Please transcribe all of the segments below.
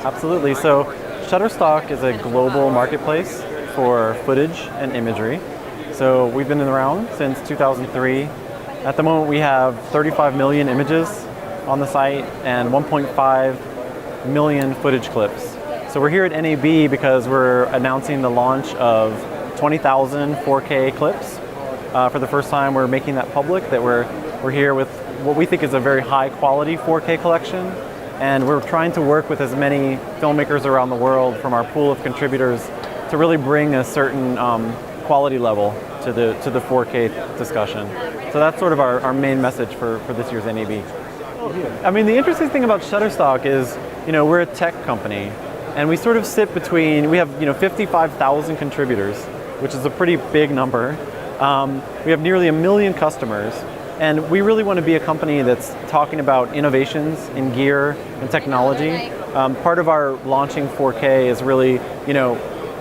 Absolutely. So Shutterstock is a global marketplace for footage and imagery. So we've been around since 2003. At the moment we have 35 million images on the site and 1.5 million footage clips. So we're here at NAB because we're announcing the launch of 20,000 4K clips. For the first time we're making that public, that we're here with what we think is a very high quality 4K collection. And we're trying to work with as many filmmakers around the world from our pool of contributors to really bring a certain quality level to the 4K discussion. So that's sort of our main message for this year's NAB. I mean, the interesting thing about Shutterstock is, we're a tech company, and we sort of sit between, we have 55,000 contributors, which is a pretty big number. We have nearly 1 million customers. And we really want to be a company that's talking about innovations in gear and technology. Part of our launching 4K is really,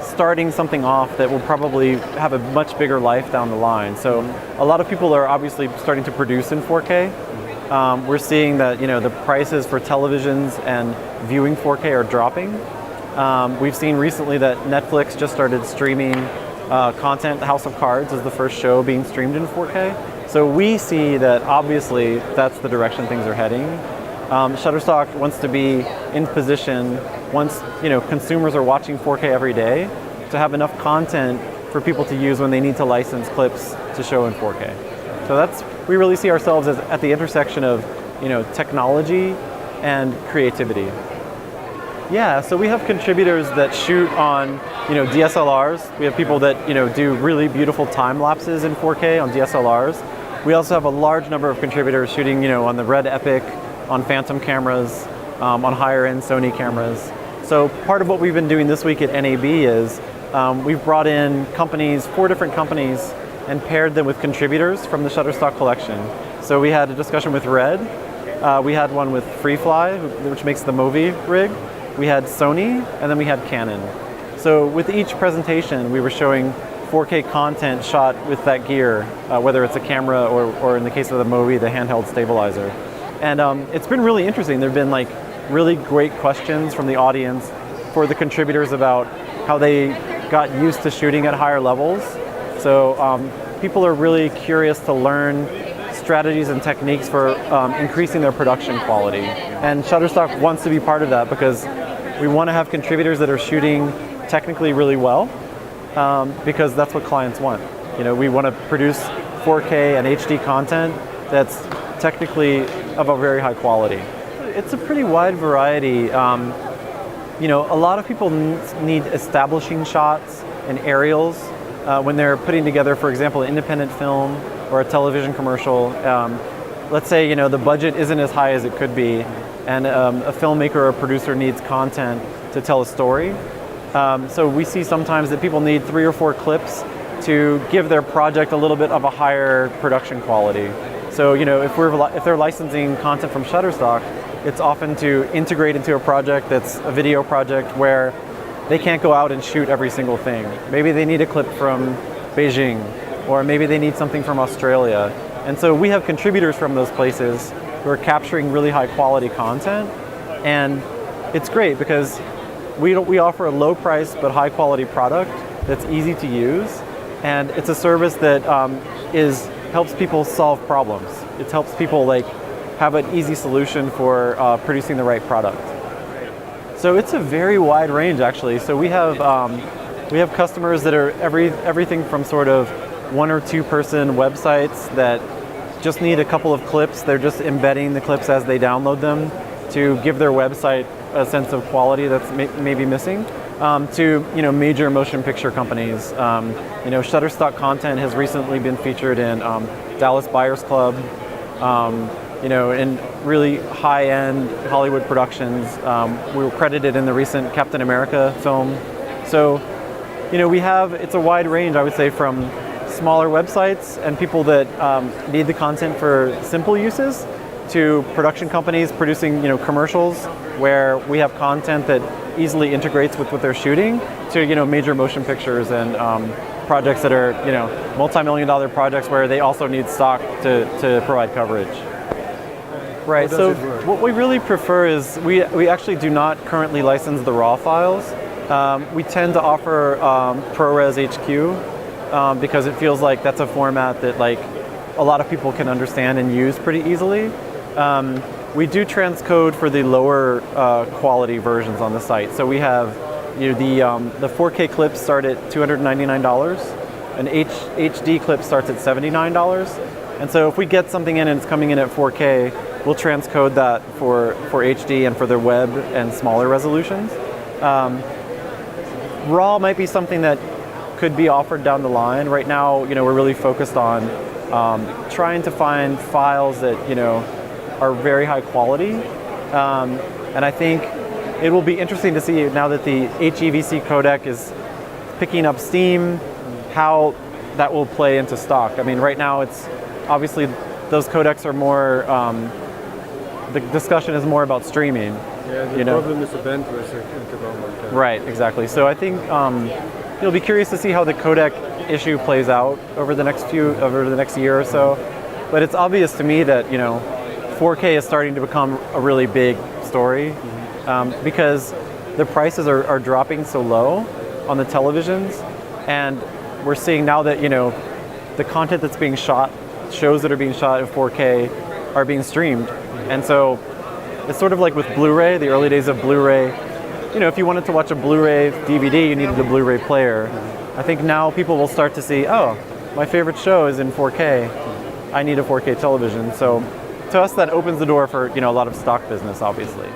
starting something off that will probably have a much bigger life down the line. So a lot of people are obviously starting to produce in 4K. We're seeing that, the prices for televisions and viewing 4K are dropping. We've seen recently that Netflix just started streaming content. House of Cards is the first show being streamed in 4K. So we see that obviously that's the direction things are heading. Shutterstock wants to be in position once consumers are watching 4K every day to have enough content for people to use when they need to license clips to show in 4K. So we really see ourselves as at the intersection of technology and creativity. Yeah, so we have contributors that shoot on DSLRs. We have people that do really beautiful time lapses in 4K on DSLRs. We also have a large number of contributors shooting on the Red Epic, on Phantom cameras, on higher end Sony cameras. So part of what we've been doing this week at NAB is we've brought in 4 different companies, and paired them with contributors from the Shutterstock collection. So we had a discussion with Red. We had one with FreeFly, which makes the Movi rig. We had Sony, and then we had Canon. So with each presentation, we were showing 4K content shot with that gear, whether it's a camera or in the case of the Movi, the handheld stabilizer. And it's been really interesting. There have been really great questions from the audience for the contributors about how they got used to shooting at higher levels. So people are really curious to learn strategies and techniques for increasing their production quality. And Shutterstock wants to be part of that because we want to have contributors that are shooting technically really well, because that's what clients want. We want to produce 4K and HD content that's technically of a very high quality. It's a pretty wide variety. A lot of people need establishing shots and aerials when they're putting together, for example, an independent film or a television commercial. Let's say the budget isn't as high as it could be, and a filmmaker or a producer needs content to tell a story. So we see sometimes that people need 3 or 4 clips to give their project a little bit of a higher production quality. So if they're licensing content from Shutterstock, it's often to integrate into a project that's a video project where they can't go out and shoot every single thing. Maybe they need a clip from Beijing, or maybe they need something from Australia. And so we have contributors from those places who are capturing really high quality content. And it's great because we offer a low price but high quality product that's easy to use. And it's a service that helps people solve problems. It helps people have an easy solution for producing the right product. So it's a very wide range actually. So we have customers that are everything from sort of 1 or 2 person websites that just need a couple of clips. They're just embedding the clips as they download them to give their website a sense of quality that's maybe missing. To major motion picture companies. Shutterstock content has recently been featured in Dallas Buyers Club, in really high-end Hollywood productions. We were credited in the recent Captain America film. So, it's a wide range, I would say, from smaller websites and people that need the content for simple uses to production companies producing, commercials where we have content that easily integrates with what they're shooting to, major motion pictures and projects that are, multi-million-dollar projects where they also need stock to provide coverage. Right, How so does it work? what we really prefer is we actually do not currently license the raw files. We tend to offer ProRes HQ because it feels like that's a format that like a lot of people can understand and use pretty easily. We do transcode for the lower quality versions on the site. So we have the 4K clips start at $299, an HD clip starts at $79. And so if we get something in and it's coming in at 4K, we'll transcode that for HD and for the web and smaller resolutions. RAW might be something that could be offered down the line. Right now, we're really focused on trying to find files that are very high quality, and I think it will be interesting to see now that the HEVC codec is picking up steam, how that will play into stock. I mean, right now it's obviously those codecs are more. The discussion is more about streaming. Yeah, the problem is the bandwidth at the moment. Right, exactly. So I think you'll be curious to see how the codec issue plays out over the next year or so. But it's obvious to me that 4K is starting to become a really big story because the prices are dropping so low on the televisions, and we're seeing now that the content that's being shot, shows that are being shot in 4K, are being streamed, and so it's sort of like with Blu-ray, the early days of Blu-ray. If you wanted to watch a Blu-ray DVD, you needed a Blu-ray player. I think now people will start to see, oh, my favorite show is in 4K. I need a 4K television. So to us, that opens the door for a lot of stock business, obviously.